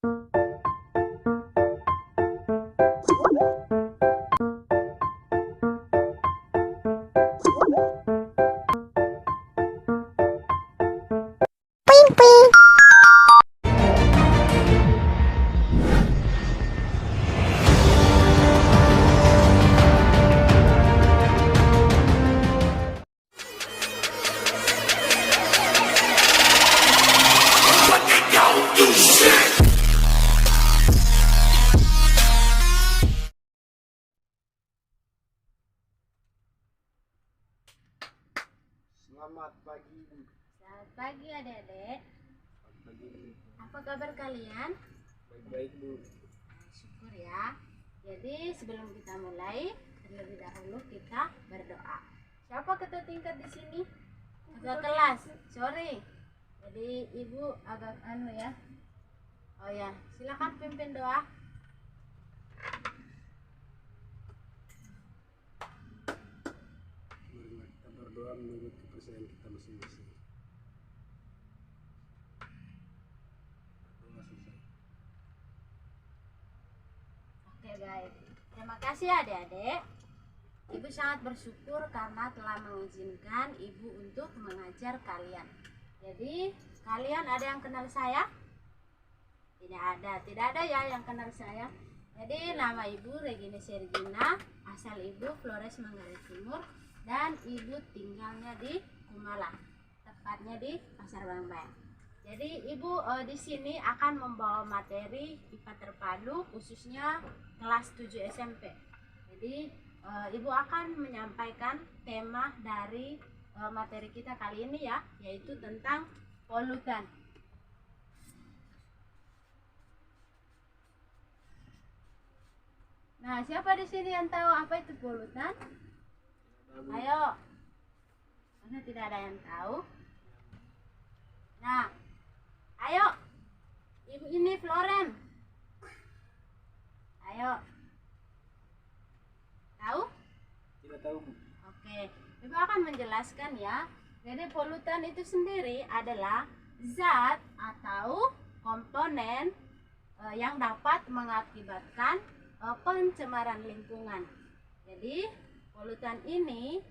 Selamat pagi. Selamat pagi adik-adik. Selamat pagi. Apa kabar kalian? Baik-baik, Bu. Syukur ya. Jadi sebelum kita mulai, terlebih dahulu kita berdoa. Siapa ketua tingkat di sini? Ketua kelas. Sorry. Jadi ibu agak ya. Oh ya, silakan pimpin doa. Marilah kita berdoa menurut kepercayaan kita masing-masing. Doa selesai. Oke, baik. Terima kasih adik-adik. Ibu sangat bersyukur karena telah mengizinkan ibu untuk mengajar kalian. Jadi, kalian ada yang kenal saya? Tidak ada ya yang kenal saya. Jadi, nama ibu Regina Sergina, asal ibu Flores Manggarai Timur, dan ibu tinggalnya di Kumala, tepatnya di Pasar Bambayang. Jadi ibu di sini akan membawa materi IPA terpadu khususnya kelas 7 SMP. Jadi ibu akan menyampaikan tema dari materi kita kali ini ya, yaitu tentang polutan. Nah, siapa di sini yang tahu apa itu polutan? Ayo. Karena tidak ada yang tahu. Nah, ayo, ibu ini Floren. Ayo. Tahu? Tidak tahu, Bu. Oke, ibu akan menjelaskan ya. Jadi polutan itu sendiri adalah zat atau komponen yang dapat mengakibatkan pencemaran lingkungan. Jadi polutan ini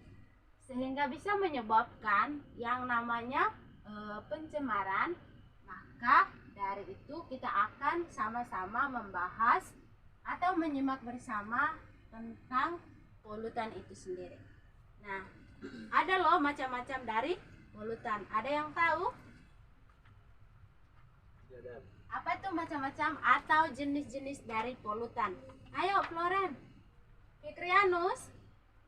sehingga bisa menyebabkan yang namanya pencemaran. Maka dari itu kita akan sama-sama membahas atau menyimak bersama tentang polutan itu sendiri. Nah, ada loh macam-macam dari polutan. Ada yang tahu? Tidak. Apa itu macam-macam atau jenis-jenis dari polutan? Ayo Floren, Fikrianus,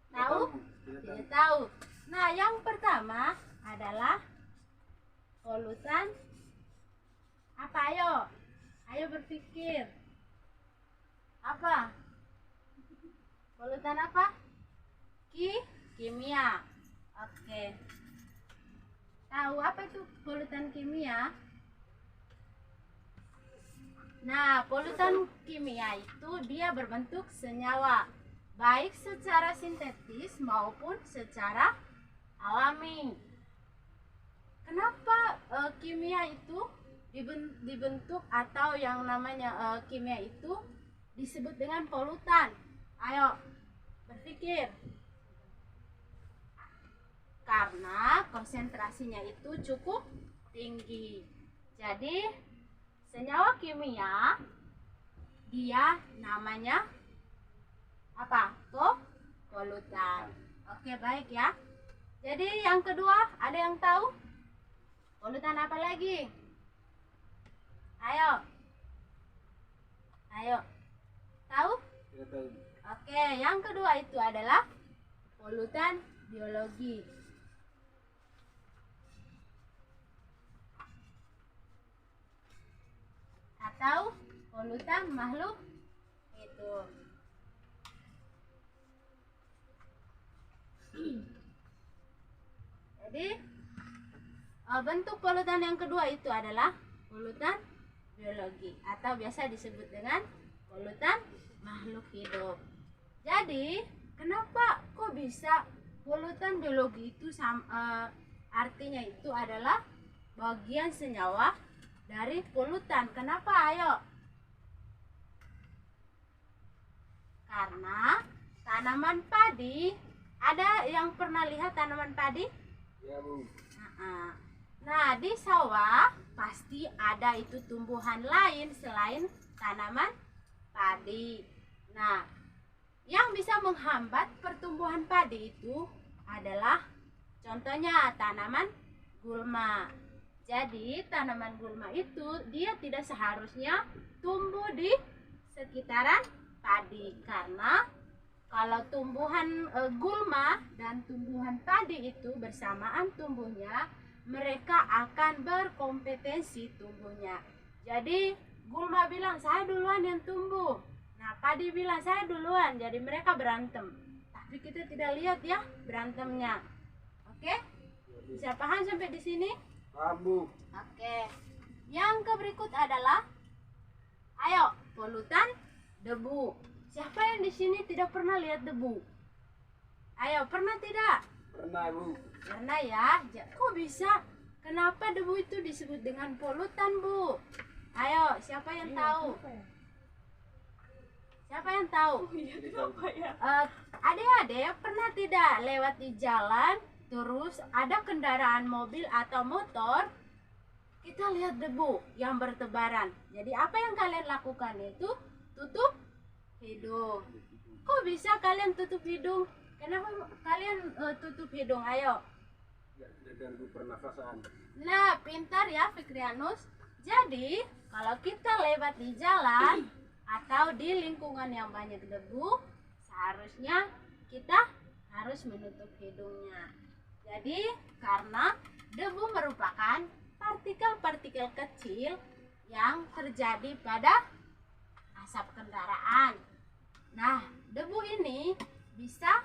tahu? Tidak tahu. Nah, yang pertama adalah polutan apa? Ayo berpikir. Apa? Polutan apa? Kimia. Oke. Tahu apa itu polutan kimia? Nah, polutan kimia itu dia berbentuk senyawa, baik secara sintetis maupun secara alami. Kenapa kimia itu dibentuk atau yang namanya kimia itu disebut dengan polutan? Ayo berpikir. Karena konsentrasinya itu cukup tinggi. Jadi senyawa kimia dia namanya apa? Polutan. Oke, baik ya. Jadi yang kedua, ada yang tahu? Polutan apa lagi? Ayo. Tahu? Tidak tahu. Oke, yang kedua itu adalah polutan biologi. Atau polutan makhluk hidup. Jadi bentuk polutan yang kedua itu adalah polutan biologi atau biasa disebut dengan polutan makhluk hidup. Jadi kenapa kok bisa polutan biologi itu artinya itu adalah bagian senyawa dari polutan. Kenapa? Ayo Karena tanaman padi, ada yang pernah lihat tanaman padi? Ya, Bu. Nah, di sawah pasti ada itu tumbuhan lain selain tanaman padi. Nah, yang bisa menghambat pertumbuhan padi itu adalah contohnya tanaman gulma. Jadi, tanaman gulma itu dia tidak seharusnya tumbuh di sekitaran padi, karena kalau tumbuhan gulma dan tumbuhan padi itu bersamaan tumbuhnya, mereka akan berkompetensi tumbuhnya. Jadi gulma bilang saya duluan yang tumbuh, nah padi bilang saya duluan, jadi mereka berantem. Tapi kita tidak lihat ya berantemnya. Oke? Bisa paham sampai di sini? Paham, Bu. Oke. Yang berikut adalah, ayo, polutan debu. Siapa yang di sini tidak pernah lihat debu? Ayo, pernah tidak? Pernah, Bu. Pernah ya. Kok bisa? Kenapa debu itu disebut dengan polutan, Bu? Ayo, siapa yang tahu? Siapa yang tahu? Adik-adik pernah tidak lewat di jalan, terus ada kendaraan mobil atau motor, kita lihat debu yang bertebaran. Jadi apa yang kalian lakukan itu tutup hidung. Kok bisa kalian tutup hidung? Kenapa kalian tutup hidung? Ayo. Tidak ganggu pernafasan. Nah, pintar ya Fikrianus. Jadi, kalau kita lewat di jalan atau di lingkungan yang banyak debu, seharusnya kita harus menutup hidungnya. Jadi, karena debu merupakan partikel-partikel kecil yang terjadi pada asap kendaraan. Nah, debu ini bisa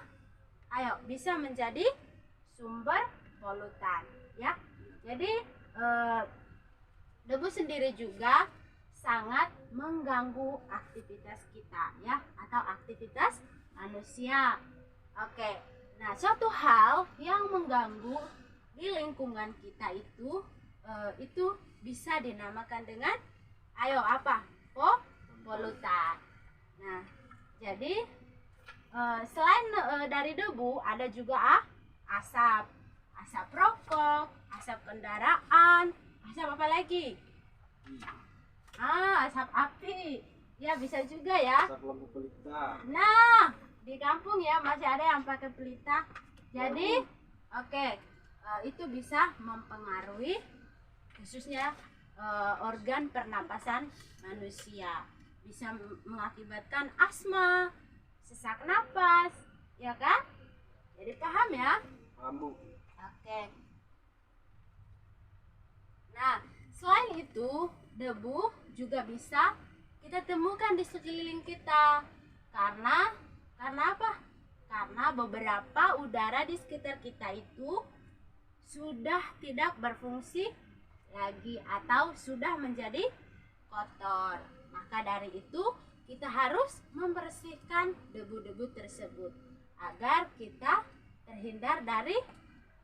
menjadi sumber polutan, ya. Jadi debu sendiri juga sangat mengganggu aktivitas kita, ya, atau aktivitas manusia. Oke. Nah, suatu hal yang mengganggu di lingkungan kita itu bisa dinamakan dengan polutan. Nah, jadi selain dari debu ada juga asap rokok, asap kendaraan, asap apa lagi? Asap api. Ya, bisa juga ya. Asap lampu pelita. Nah, di kampung ya masih ada yang pakai pelita. Jadi, itu bisa mempengaruhi khususnya organ pernapasan manusia. Bisa mengakibatkan asma, sesak napas, ya kan? Jadi paham ya? Paham, Bu. Oke. Nah, selain itu, debu juga bisa kita temukan di sekeliling kita. Karena apa? Karena beberapa udara di sekitar kita itu sudah tidak berfungsi lagi atau sudah menjadi kotor. Maka dari itu kita harus membersihkan debu-debu tersebut agar kita terhindar dari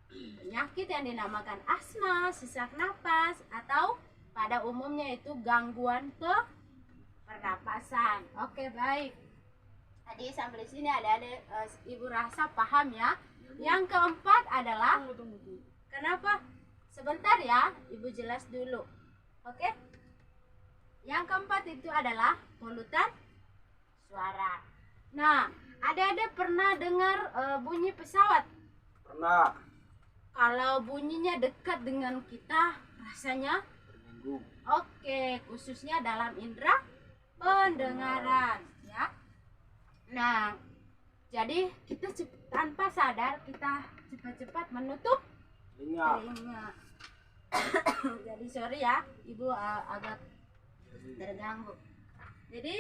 penyakit yang dinamakan asma, sesak napas, atau pada umumnya itu gangguan ke pernapasan. Oke, baik. Tadi sampai sini ada Ibu rasa paham ya. Yang keempat adalah kenapa? Sebentar ya, Ibu jelas dulu. Oke? Yang keempat itu adalah polutan suara. Nah, adik-adik pernah dengar bunyi pesawat? Pernah. Kalau bunyinya dekat dengan kita, rasanya Terganggu. oke, khususnya dalam indera pendengaran, ya. Nah, jadi kita tanpa sadar kita cepat-cepat menutup telinga. Jadi sorry ya, Ibu agak terganggu. Jadi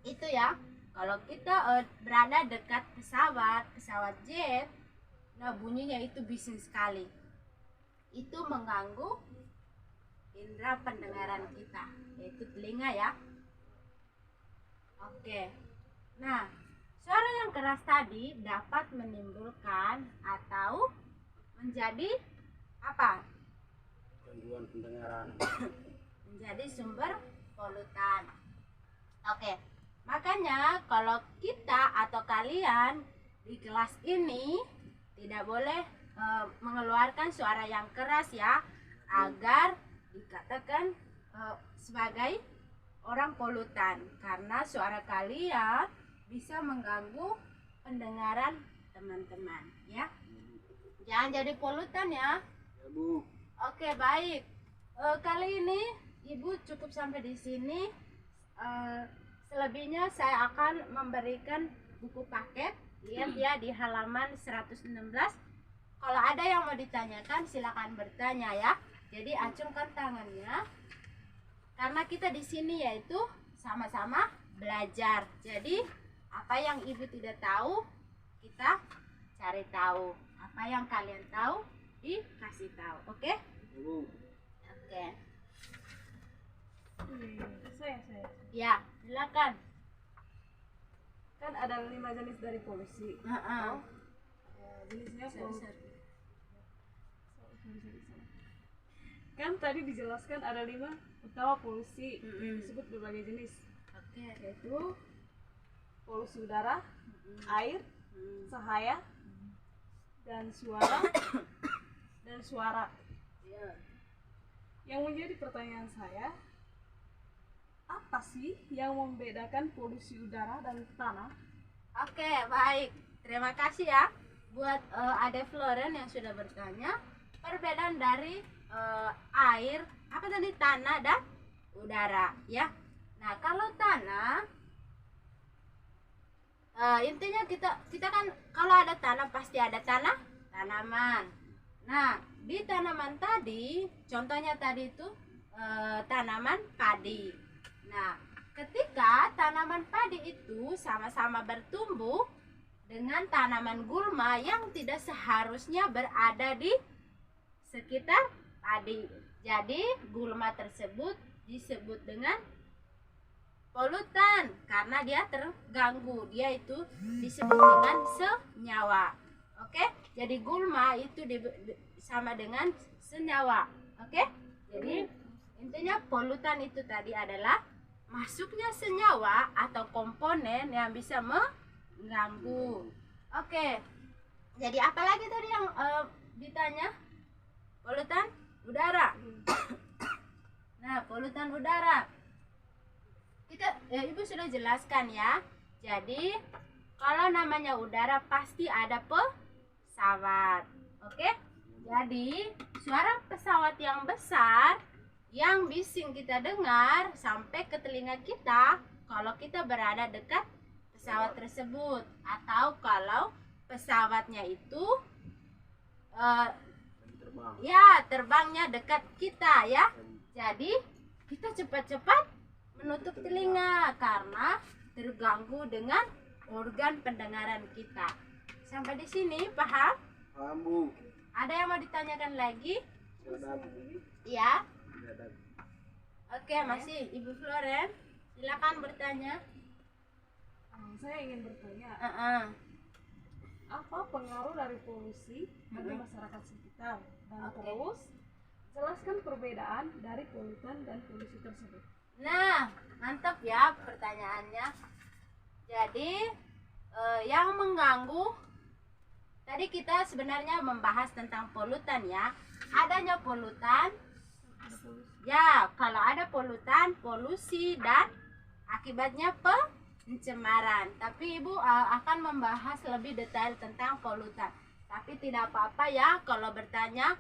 itu ya, kalau kita berada dekat pesawat jet, nah bunyinya itu bising sekali. Itu mengganggu indera pendengaran kita, yaitu telinga ya. Oke. Nah, suara yang keras tadi dapat menimbulkan atau menjadi apa? Gangguan pendengaran. Menjadi sumber polutan. Oke. Makanya kalau kita atau kalian di kelas ini tidak boleh mengeluarkan suara yang keras ya, agar dikatakan sebagai orang polutan, karena suara kalian bisa mengganggu pendengaran teman-teman ya. Jangan jadi polutan ya. Ya Bu. Oke, baik. Kali ini Ibu cukup sampai di sini. Selebihnya saya akan memberikan buku paket. Lihat ya di halaman 116. Kalau ada yang mau ditanyakan silakan bertanya ya. Jadi acungkan tangannya. Karena kita di sini yaitu sama-sama belajar. Jadi apa yang Ibu tidak tahu kita cari tahu. Apa yang kalian tahu dikasih tahu. Oke? Ya Bu. Oke. Saya. Ya, silakan. Kan ada 5 jenis dari polusi. Heeh. Jenisnya Sorry. Kan tadi dijelaskan ada 5 utama polusi yang Mm-mm. disebut berbagai jenis, Oke. yaitu polusi udara, air, cahaya, dan suara. Ya. Yang menjadi pertanyaan saya, apa sih yang membedakan polusi udara dan tanah? Oke, baik. Terima kasih ya buat Ade Floren yang sudah bertanya. Perbedaan dari air, apa tadi, tanah dan udara ya. Nah, kalau tanah intinya kita kan kalau ada tanah pasti ada tanaman. Nah, di tanaman tadi contohnya tadi itu tanaman padi. Nah, ketika tanaman padi itu sama-sama bertumbuh dengan tanaman gulma yang tidak seharusnya berada di sekitar padi. Jadi gulma tersebut disebut dengan polutan karena dia terganggu. Dia itu disebut dengan senyawa. Oke? Jadi gulma itu sama dengan senyawa. Oke? Jadi intinya polutan itu tadi adalah masuknya senyawa atau komponen yang bisa mengganggu. Oke. Jadi apa lagi tadi yang ditanya? Polutan udara. Nah, polutan udara. Ibu sudah jelaskan ya. Jadi kalau namanya udara pasti ada pesawat. Oke? Jadi suara pesawat yang besar yang bising kita dengar sampai ke telinga kita kalau kita berada dekat pesawat tersebut, atau kalau pesawatnya itu Terbang. ya terbangnya dekat kita ya. Jadi kita cepat-cepat menutup telinga karena terganggu dengan organ pendengaran kita. Sampai di sini paham? Paham Bu. Ada yang mau ditanyakan lagi? Silakan. Ya. Silakan. Oke, masih Ibu Floren. Silakan bertanya. Saya ingin bertanya, Heeh. apa pengaruh dari polusi bagi masyarakat sekitar? Dan Oke. terus jelaskan perbedaan dari polutan dan polusi tersebut. Nah, mantap ya pertanyaannya. Jadi yang mengganggu, tadi kita sebenarnya membahas tentang polutan ya. Adanya polutan, ya kalau ada polutan, polusi, dan akibatnya pencemaran. Tapi Ibu akan membahas lebih detail tentang polutan. Tapi tidak apa-apa ya kalau bertanya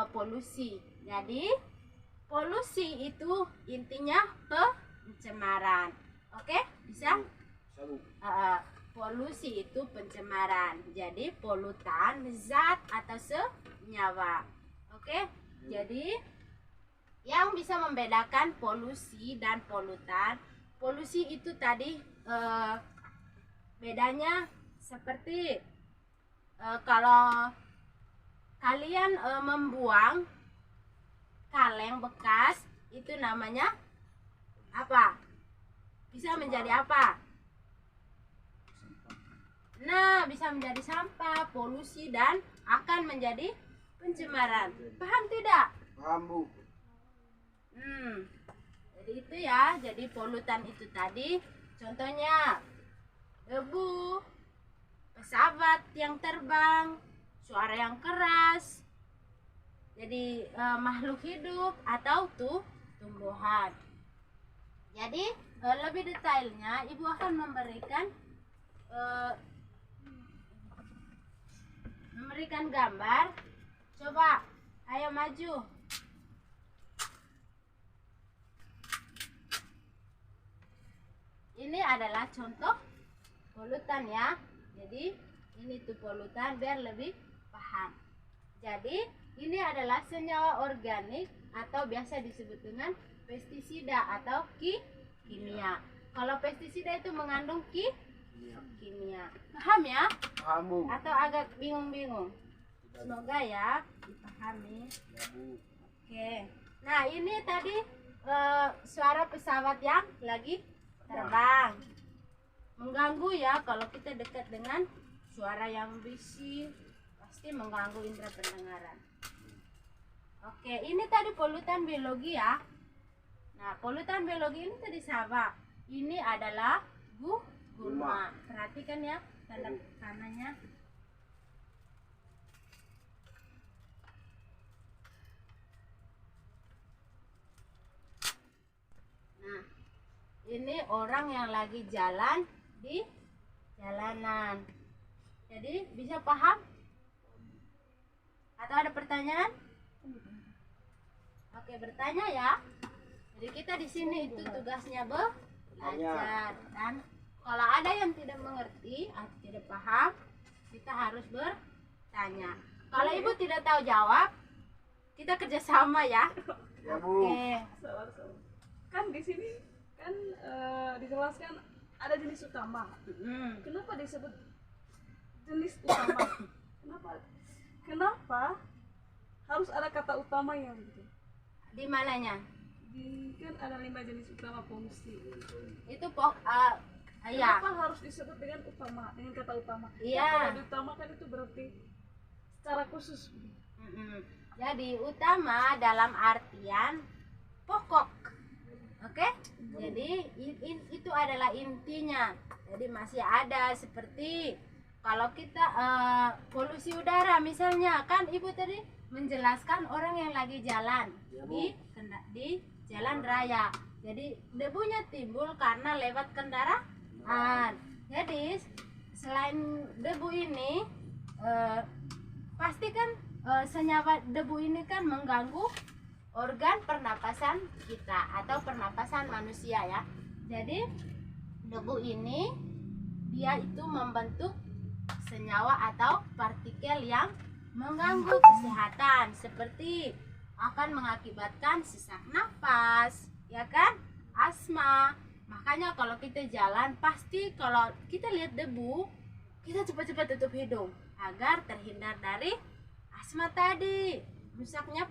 polusi. Jadi polusi itu intinya pencemaran. Oke, bisa? Bisa Bu. Polusi itu pencemaran. Jadi polutan zat atau senyawa. Oke, jadi yang bisa membedakan polusi dan polutan, polusi itu tadi bedanya seperti kalau kalian membuang kaleng bekas itu namanya apa? Bisa menjadi apa? Nah, bisa menjadi sampah, polusi, dan akan menjadi pencemaran. Paham tidak? Paham Bu. Jadi itu ya. Jadi polutan itu tadi Contohnya debu, pesawat yang terbang, suara yang keras. Jadi makhluk hidup atau tumbuhan. Jadi lebih detailnya ibu akan memberikan gambar. Coba, ayo maju. Ini adalah contoh polutan ya. Jadi ini tuh polutan biar lebih paham. Jadi ini adalah senyawa organik atau biasa disebut dengan pestisida atau kimia. Kalau pestisida itu mengandung kimia. Paham ya? Paham, Bu. Atau agak bingung-bingung? Semoga ya dipahami. Ya, Bu. Oke. Nah, ini tadi suara pesawat yang lagi terbang. Mengganggu ya kalau kita dekat dengan suara yang bising, pasti mengganggu indera pendengaran. Oke, ini tadi polutan biologi ya. Nah, polutan biologi ini tadi sahabat. Ini adalah gulma. Perhatikan ya tanda tangannya. Nah, ini orang yang lagi jalan di jalanan. Jadi bisa paham? Atau ada pertanyaan? Oke, bertanya ya. Jadi kita di sini itu tugasnya belajar, dan kalau ada yang tidak mengerti atau tidak paham, kita harus bertanya. Kalau ibu tidak tahu jawab, kita kerjasama ya. Ya, Bu. Oke. Salah. Kan di sini kan dijelaskan ada jenis utama. Kenapa disebut jenis utama? Kenapa harus ada kata utama yang gitu? Di mananya? Kan ada 5 jenis utama polusi. Itu ya. Kenapa harus disebut dengan utama, dengan kata utama? Iya. Kalau diutamakan itu berarti secara khusus. Jadi utama dalam artian pokok. Oke? Jadi itu adalah intinya. Jadi masih ada seperti kalau kita polusi udara misalnya, kan ibu tadi menjelaskan orang yang lagi jalan di jalan raya. Jadi debunya timbul karena lewat kendaraan. Jadi selain debu ini pasti kan senyawa debu ini kan mengganggu organ pernapasan kita atau pernapasan manusia ya. Jadi debu ini dia itu membentuk senyawa atau partikel yang mengganggu kesehatan, seperti akan mengakibatkan sesak nafas, ya kan? Asma. Makanya kalau kita jalan, pasti kalau kita lihat debu, kita cepat-cepat tutup hidung agar terhindar dari asma tadi, rusaknya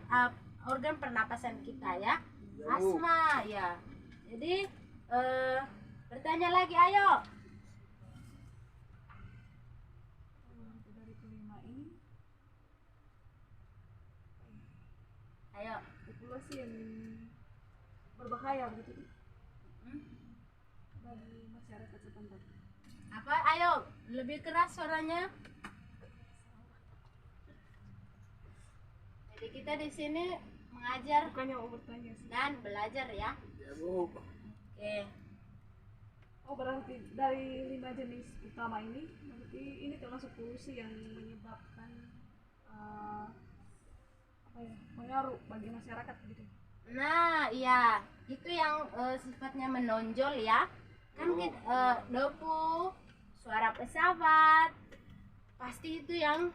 organ pernapasan kita ya. Asma ya. Jadi bertanya lagi, ayo. Dari kelima ini, Ayo. populasi yang berbahaya begitu bagi masyarakat setempat. Apa? Ayo, lebih keras suaranya. Jadi kita di sini mengajar Bukannya mau bertanya sih. dan belajar ya. Ya, Bu. Oke. Oh, berarti dari 5 jenis utama ini, berarti ini termasuk polusi yang menyebabkan pengaruh bagi masyarakat gitu. Nah, iya, itu yang sifatnya menonjol ya. Kan debu, suara pesawat, pasti itu yang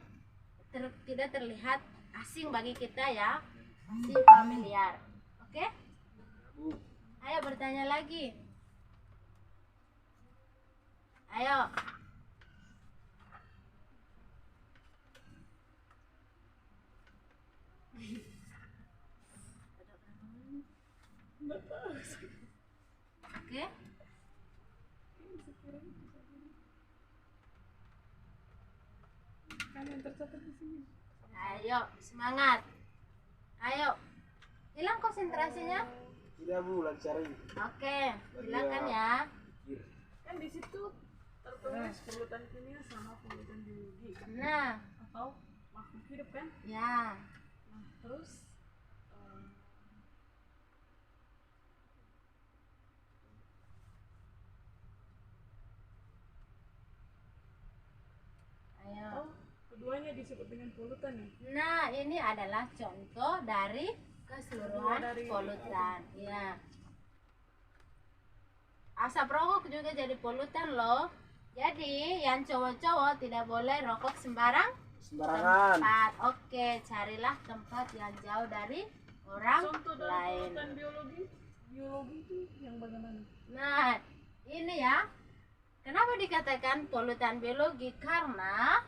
tidak terlihat asing bagi kita ya, masih familiar. Oke? Bu. Ayo bertanya lagi. Ayo. Oke? Kan yang tercatat di sini. Ayo, semangat. Ayo. Hilang konsentrasinya? Tidak, Bu, lagi cari. Oke, silakan ya. kan di situ tertulis polutan kimia sama polutan biologi kan? Nah, Atau makhluk hidup kan? ya. Nah, terus Ayo. atau keduanya disebut dengan polutan ya? Nah, ini adalah contoh dari keseluruhan Dari- polutan. Ya. Asap rokok juga jadi polutan loh. Jadi, yang cowok-cowok tidak boleh rokok sembarangan Sembarangan. tempat. Oke, carilah tempat yang jauh dari orang Contoh dari lain. polutan biologi itu yang bagaimana? Nah, ini ya. Kenapa dikatakan polutan biologi? Karena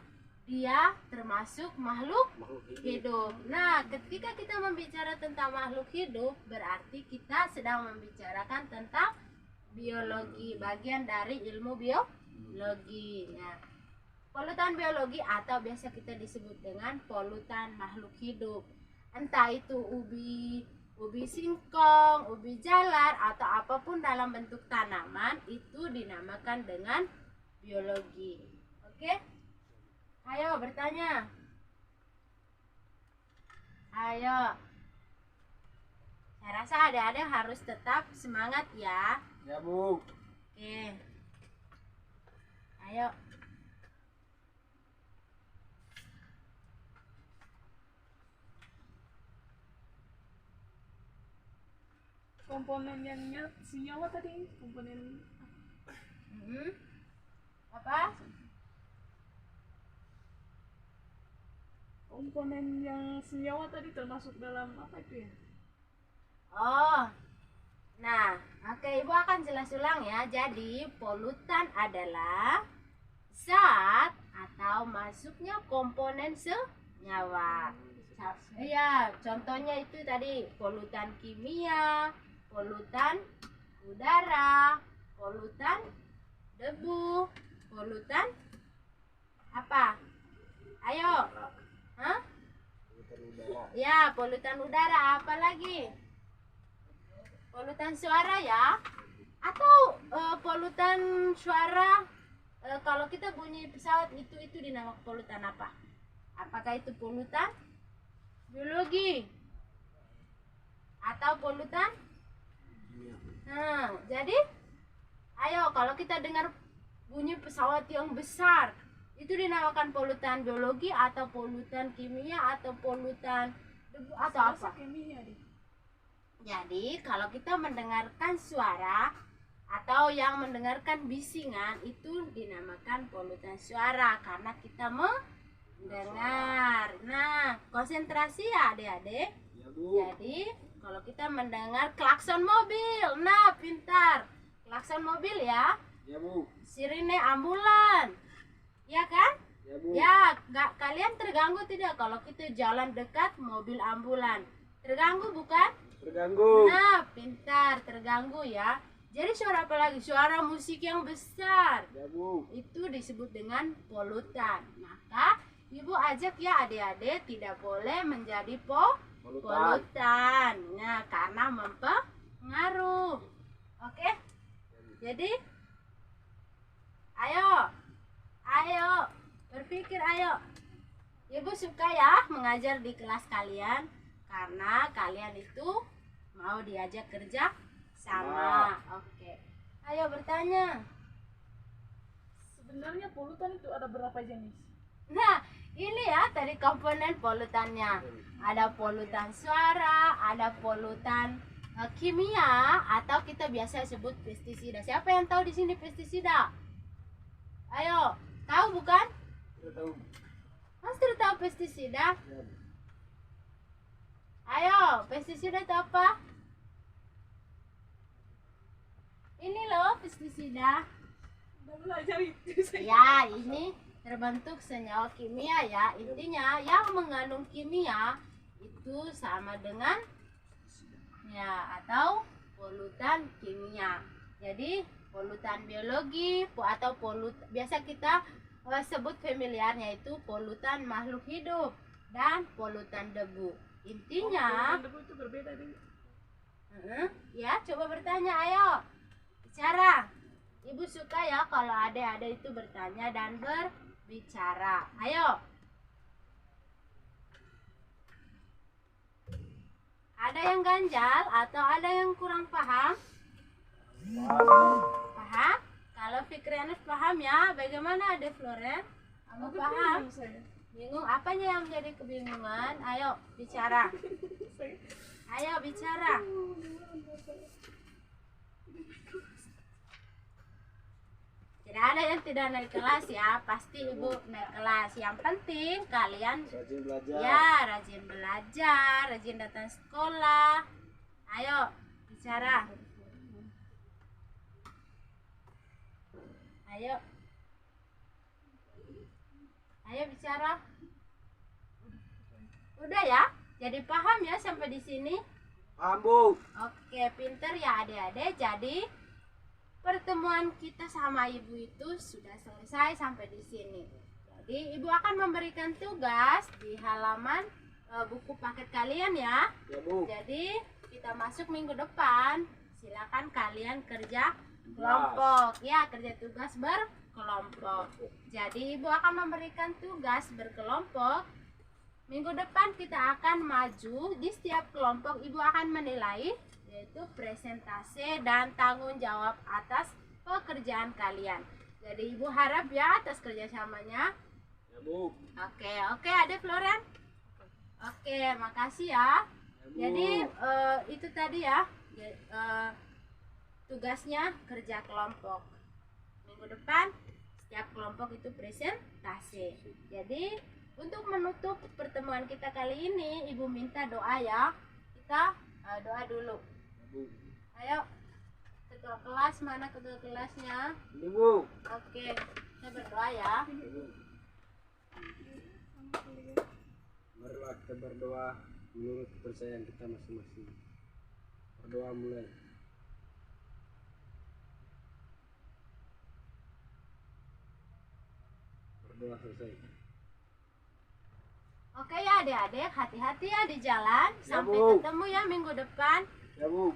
dia termasuk makhluk Makhluk hidup. hidup. Nah, ketika kita membicara tentang makhluk hidup, berarti kita sedang membicarakan tentang biologi, bagian dari ilmu biologi. Nah, polutan biologi atau biasa kita disebut dengan polutan makhluk hidup. Entah itu ubi singkong, ubi jalar, atau apapun dalam bentuk tanaman, itu dinamakan dengan biologi. Oke? Ayo bertanya. Ayo. Saya rasa adik-adik harus tetap semangat ya. Ya, Bu. Oke. Ayo. Komponen yang senyawa tadi, komponen Apa? komponen yang senyawa tadi termasuk dalam apa itu ya? Oh. Nah, oke, Ibu akan jelas ulang ya. Jadi, polutan adalah zat atau masuknya komponen senyawa. Iya, contohnya itu tadi polutan kimia, polutan udara, polutan debu, polutan apa? Ayo. Hah? Polutan udara. Ya, polutan udara. Apa lagi? Polutan suara ya? Atau polutan suara kalau kita bunyi pesawat itu dinamakan polutan apa? Apakah itu polutan biologi? Atau polutan? Nah, jadi ayo kalau kita dengar bunyi pesawat yang besar, itu dinamakan polutan biologi atau polutan kimia atau polutan debu atau apa? Kimia deh. Jadi kalau kita mendengarkan suara atau yang mendengarkan bisingan itu dinamakan polutan suara karena kita mendengar. Nah, konsentrasi ya adik-adik. Ya, Bu. Jadi kalau kita mendengar klakson mobil, nah pintar. Klakson mobil ya, Ya, Bu. sirine ambulan. Ya kan? Ya, Bu. Ya, kalian terganggu tidak kalau kita jalan dekat mobil ambulan? Terganggu bukan? Terganggu. Nah, pintar, terganggu ya. Jadi suara apa lagi? Suara musik yang besar. Ya, Bu. Itu disebut dengan polutan. Maka Ibu ajak ya adik-adik tidak boleh menjadi Polutan. polutan. Nah, karena mempengaruh. Oke? Jadi ayo berpikir ayo. Ibu suka ya mengajar di kelas kalian karena kalian itu mau diajak kerja sama. Oke. Ayo bertanya. Sebenarnya polutan itu ada berapa jenis? Nah, ini ya tadi komponen polutannya. Ada polutan suara, ada polutan kimia atau kita biasa sebut pestisida. Siapa yang tahu di sini pestisida? Ayo, tahu bukan? Tidak tahu. Mas tidak tahu pestisida? Ya, Bu. Ayo, pestisida itu apa? Ini loh pestisida. Udah belajar itu saya. Ya, ini terbentuk senyawa kimia ya. Intinya yang mengandung kimia itu sama dengan ya atau polutan kimia. Jadi polutan biologi atau biasa kita sebut familiarnya itu polutan makhluk hidup dan polutan debu. Intinya Polutan debu itu berbeda deh. ya coba bertanya ayo bicara. Ibu suka ya kalau adik-adik itu bertanya dan berbicara. Ayo. Ada yang ganjal atau ada yang kurang paham? Paham? Kalau Fikrianus paham ya, bagaimana Ade Floren? Kamu paham? Bingung? Apanya yang menjadi kebingungan? Ayo bicara. Ayo bicara. Tidak ada yang tidak naik kelas ya, pasti ibu naik kelas. Yang penting kalian Rajin belajar. ya rajin belajar, rajin datang sekolah. Ayo bicara. Ayo. Ayo bicara. Udah ya? Jadi paham ya sampai di sini? Paham, Bu. Oke, pinter ya adik-adik. Jadi pertemuan kita sama ibu itu sudah selesai sampai di sini. Jadi ibu akan memberikan tugas di halaman buku paket kalian ya. Ya, Bu. Jadi kita masuk minggu depan. Silakan kalian kerja kelompok ya, kerja tugas berkelompok. Jadi ibu akan memberikan tugas berkelompok. Minggu depan kita akan maju di setiap kelompok. Ibu akan menilai yaitu presentase dan tanggung jawab atas pekerjaan kalian. Jadi ibu harap ya atas kerjasamanya. Ya, Bu. Oke, Ade Floren. Oke, makasih ya. Ya, Bu. Jadi itu tadi ya tugasnya kerja kelompok. Minggu depan setiap kelompok itu presentasi. Jadi untuk menutup pertemuan kita kali ini, ibu minta doa ya. Kita doa dulu. Ya, Bu. Ayo, ketua kelas, mana ketua kelasnya? Ini, Bu. Oke, kita berdoa ya. Ya, Bu. Marilah kita berdoa menurut kepercayaan kita masing-masing. Berdoa mulai. Berdoa selesai. Oke ya adik-adik, hati-hati ya di jalan. Ya, Sampai Bu. ketemu ya minggu depan. Ya, Bu.